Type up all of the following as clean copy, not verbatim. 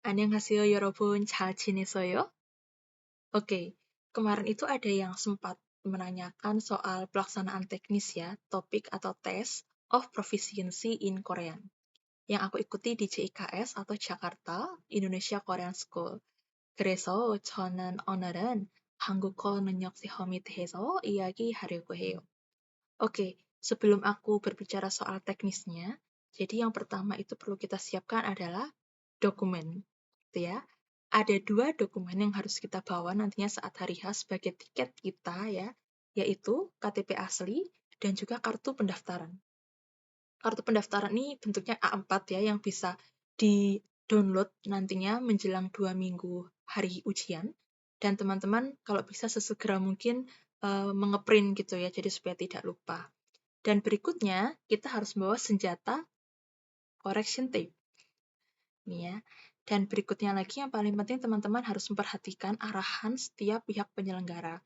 안녕하세요, 여러분. 잘 지내세요? Oke, kemarin itu ada yang sempat menanyakan soal pelaksanaan teknis ya, topik atau tes of proficiency in Korean yang aku ikuti di JIKS atau Jakarta Indonesia Korean School. 그래서 저는 오늘은 한국어 능력 시험에 대해서 이야기하려고 해요. Oke, sebelum aku berbicara soal teknisnya, jadi yang pertama itu perlu kita siapkan adalah dokumen, gitu ya. Ada 2 dokumen yang harus kita bawa nantinya saat hari H sebagai tiket kita ya, yaitu KTP asli dan juga kartu pendaftaran. Kartu pendaftaran ini bentuknya A4 ya, yang bisa di-download nantinya menjelang 2 minggu hari ujian, dan teman-teman kalau bisa sesegera mungkin mengeprint gitu ya, jadi supaya tidak lupa. Dan berikutnya, kita harus membawa senjata correction tape. Nih ya. Dan berikutnya lagi yang paling penting teman-teman harus memperhatikan arahan setiap pihak penyelenggara.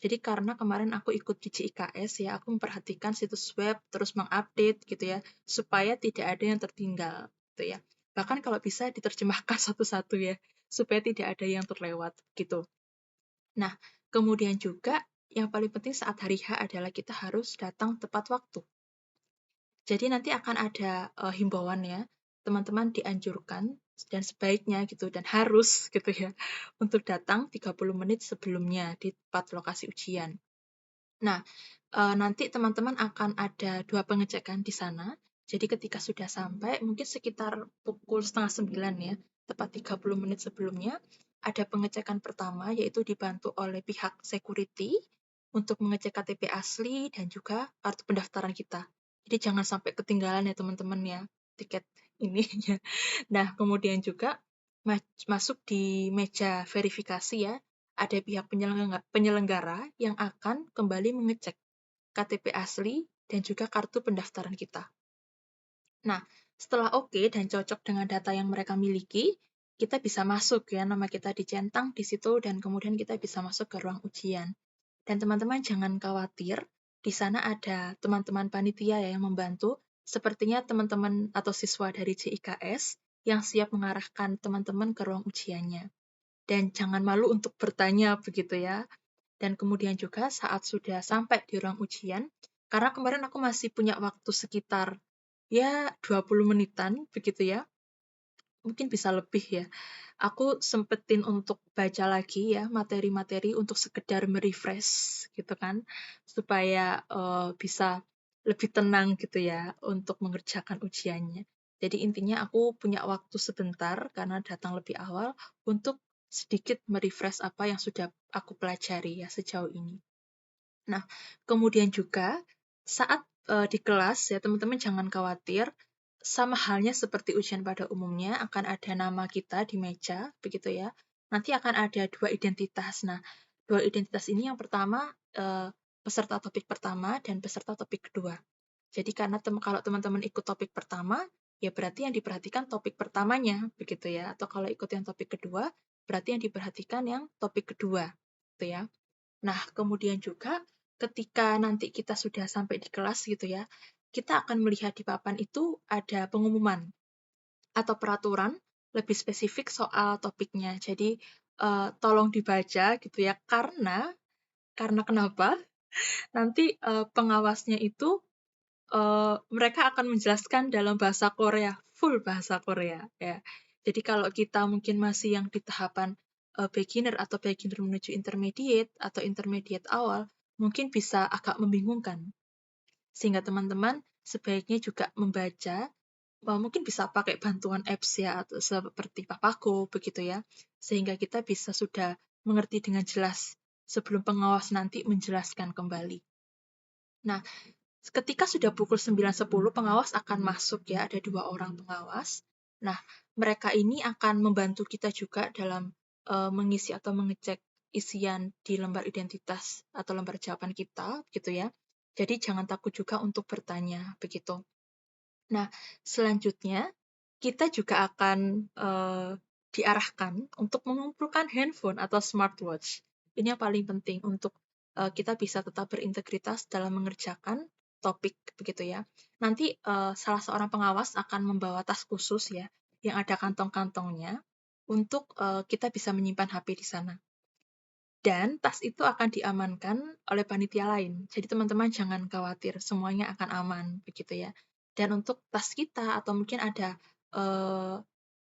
Jadi karena kemarin aku ikut di JIKS ya, aku memperhatikan situs web, terus mengupdate gitu ya, supaya tidak ada yang tertinggal gitu ya. Bahkan kalau bisa diterjemahkan satu-satu ya, supaya tidak ada yang terlewat gitu. Nah, kemudian juga yang paling penting saat hari H adalah kita harus datang tepat waktu. Jadi nanti akan ada himbauan ya, teman-teman dianjurkan dan sebaiknya gitu dan harus gitu ya untuk datang 30 menit sebelumnya di tempat lokasi ujian. Nah, nanti teman-teman akan ada 2 pengecekan di sana. Jadi ketika sudah sampai mungkin sekitar pukul setengah 9 ya, tepat 30 menit sebelumnya, ada pengecekan pertama yaitu dibantu oleh pihak security untuk mengecek KTP asli dan juga kartu pendaftaran kita. Jadi jangan sampai ketinggalan ya teman-teman ya tiket ini ya. Nah, kemudian juga masuk di meja verifikasi ya, ada pihak penyelenggara yang akan kembali mengecek KTP asli dan juga kartu pendaftaran kita. Nah, setelah oke dan cocok dengan data yang mereka miliki, kita bisa masuk ya, nama kita dicentang di situ dan kemudian kita bisa masuk ke ruang ujian. Dan teman-teman jangan khawatir, di sana ada teman-teman panitia ya yang membantu, sepertinya teman-teman atau siswa dari JIKS yang siap mengarahkan teman-teman ke ruang ujiannya. Dan jangan malu untuk bertanya begitu ya. Dan kemudian juga saat sudah sampai di ruang ujian, karena kemarin aku masih punya waktu sekitar ya 20 menitan begitu ya, mungkin bisa lebih ya. Aku sempetin untuk baca lagi ya materi-materi untuk sekedar merefresh gitu kan, supaya bisa lebih tenang gitu ya untuk mengerjakan ujiannya. Jadi intinya aku punya waktu sebentar karena datang lebih awal untuk sedikit merefresh apa yang sudah aku pelajari ya sejauh ini. Nah, kemudian juga saat di kelas ya teman-teman jangan khawatir, sama halnya seperti ujian pada umumnya akan ada nama kita di meja begitu ya. Nanti akan ada 2 identitas. Nah, 2 identitas ini yang pertama peserta topik pertama dan peserta topik kedua. Jadi karena kalau teman-teman ikut topik pertama, ya berarti yang diperhatikan topik pertamanya begitu ya. Atau kalau ikut yang topik kedua, berarti yang diperhatikan yang topik kedua gitu ya. Nah, kemudian juga ketika nanti kita sudah sampai di kelas gitu ya, kita akan melihat di papan itu ada pengumuman atau peraturan lebih spesifik soal topiknya. Jadi, tolong dibaca gitu ya, karena kenapa? Nanti, pengawasnya itu, mereka akan menjelaskan dalam bahasa Korea, full bahasa Korea, ya. Jadi kalau kita mungkin masih yang di tahapan, beginner atau beginner menuju intermediate atau intermediate awal, mungkin bisa agak membingungkan. Sehingga teman-teman sebaiknya juga membaca, mungkin bisa pakai bantuan apps ya, atau seperti Papago begitu ya, sehingga kita bisa sudah mengerti dengan jelas sebelum pengawas nanti menjelaskan kembali. Nah, ketika sudah pukul 9.10, pengawas akan masuk ya, ada 2 orang pengawas. Nah, mereka ini akan membantu kita juga dalam mengisi atau mengecek isian di lembar identitas atau lembar jawaban kita, gitu ya. Jadi jangan takut juga untuk bertanya, begitu. Nah, selanjutnya kita juga akan diarahkan untuk mengumpulkan handphone atau smartwatch. Ini yang paling penting untuk kita bisa tetap berintegritas dalam mengerjakan topik begitu ya. Nanti salah seorang pengawas akan membawa tas khusus ya, yang ada kantong-kantongnya. untuk kita bisa menyimpan HP di sana. Dan tas itu akan diamankan oleh panitia lain. Jadi teman-teman jangan khawatir, semuanya akan aman begitu ya. Dan untuk tas kita atau mungkin ada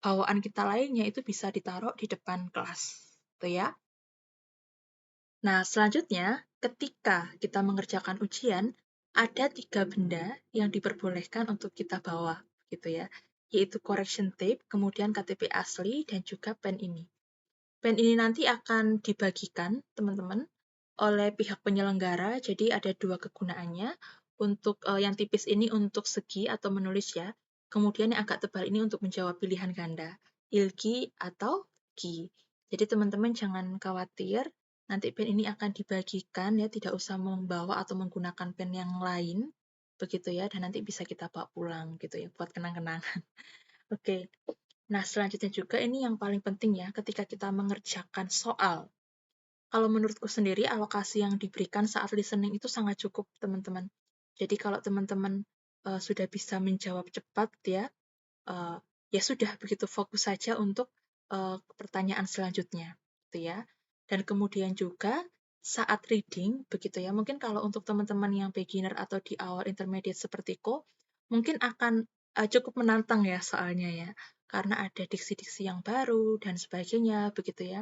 bawaan kita lainnya itu bisa ditaruh di depan kelas, gitu ya. Nah, selanjutnya ketika kita mengerjakan ujian, ada 3 benda yang diperbolehkan untuk kita bawa, gitu ya. Yaitu correction tape, kemudian KTP asli, dan juga pen ini. Pen ini nanti akan dibagikan, teman-teman, oleh pihak penyelenggara, jadi ada 2 kegunaannya. Untuk yang tipis ini untuk segi atau menulis ya, kemudian yang agak tebal ini untuk menjawab pilihan ganda, ilki atau ki. Jadi teman-teman jangan khawatir, nanti pen ini akan dibagikan ya, tidak usah membawa atau menggunakan pen yang lain, begitu ya, dan nanti bisa kita bawa pulang gitu ya, buat kenang-kenangan. Oke. Nah, selanjutnya juga ini yang paling penting ya, ketika kita mengerjakan soal. Kalau menurutku sendiri, alokasi yang diberikan saat listening itu sangat cukup, teman-teman. Jadi kalau teman-teman sudah bisa menjawab cepat ya, uh, ya sudah begitu fokus saja untuk pertanyaan selanjutnya, gitu ya. Dan kemudian juga saat reading, begitu ya. Mungkin kalau untuk teman-teman yang beginner atau di awal intermediate sepertiku, mungkin akan cukup menantang ya soalnya ya, karena ada diksi-diksi yang baru dan sebagainya, begitu ya.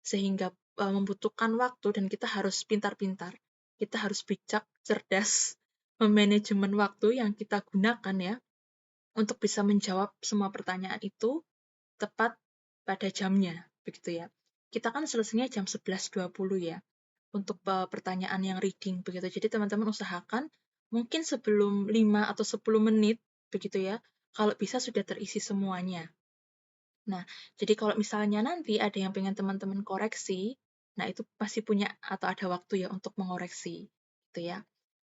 Sehingga membutuhkan waktu dan kita harus pintar-pintar, kita harus bijak, cerdas, memanajemen waktu yang kita gunakan ya untuk bisa menjawab semua pertanyaan itu tepat pada jamnya, begitu ya. Kita kan selesainya jam 11.20 ya, untuk pertanyaan yang reading, begitu. Jadi teman-teman usahakan mungkin sebelum 5 atau 10 menit, begitu ya, kalau bisa sudah terisi semuanya. Nah, jadi kalau misalnya nanti ada yang pengen teman-teman koreksi, nah itu pasti punya atau ada waktu ya untuk mengoreksi, gitu ya.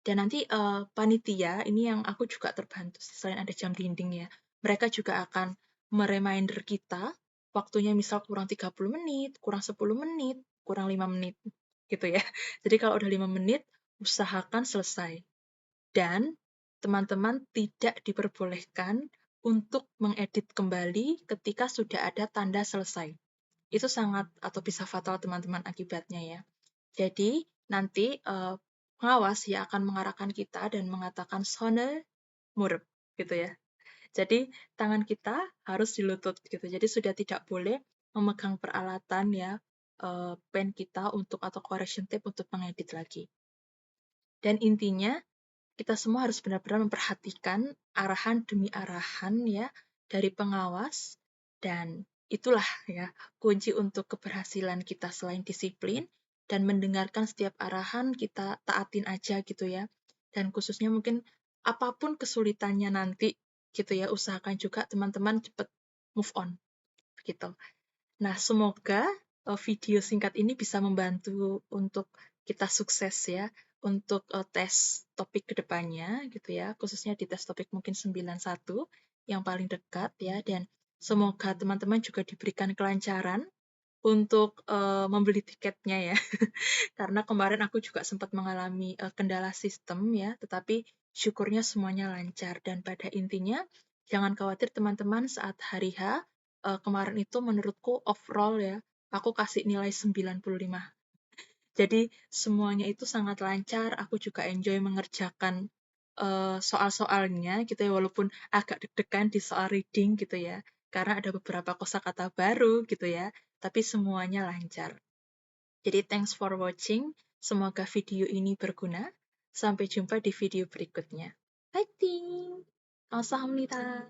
Dan nanti panitia, ini yang aku juga terbantu, selain ada jam dinding ya, mereka juga akan mereminder kita, waktunya misal kurang 30 menit, kurang 10 menit, kurang 5 menit, gitu ya. Jadi kalau udah 5 menit, usahakan selesai. Dan teman-teman tidak diperbolehkan untuk mengedit kembali ketika sudah ada tanda selesai. Itu sangat atau bisa fatal teman-teman akibatnya ya. Jadi nanti pengawas ya akan mengarahkan kita dan mengatakan sonne murep gitu ya. Jadi tangan kita harus di lutut gitu. Jadi sudah tidak boleh memegang peralatan ya pen kita untuk atau correction tape untuk mengedit lagi. Dan intinya kita semua harus benar-benar memperhatikan arahan demi arahan ya dari pengawas, dan itulah ya kunci untuk keberhasilan kita selain disiplin dan mendengarkan setiap arahan kita taatin aja gitu ya. Dan khususnya mungkin apapun kesulitannya nanti gitu ya, usahakan juga teman-teman cepat move on gitu. Nah, semoga video singkat ini bisa membantu untuk kita sukses ya, untuk tes topik kedepannya gitu ya, khususnya di tes topik mungkin 91 yang paling dekat ya, dan semoga teman-teman juga diberikan kelancaran untuk membeli tiketnya ya. Karena kemarin aku juga sempat mengalami kendala sistem ya, tetapi syukurnya semuanya lancar. Dan pada intinya, jangan khawatir teman-teman saat hari H, kemarin itu menurutku overall ya, aku kasih nilai 95. Jadi semuanya itu sangat lancar, aku juga enjoy mengerjakan soal-soalnya gitu ya, walaupun agak deg-degan di soal reading gitu ya, karena ada beberapa kosakata baru gitu ya, tapi semuanya lancar. Jadi thanks for watching, semoga video ini berguna. Sampai jumpa di video berikutnya. Fighting! 감사합니다.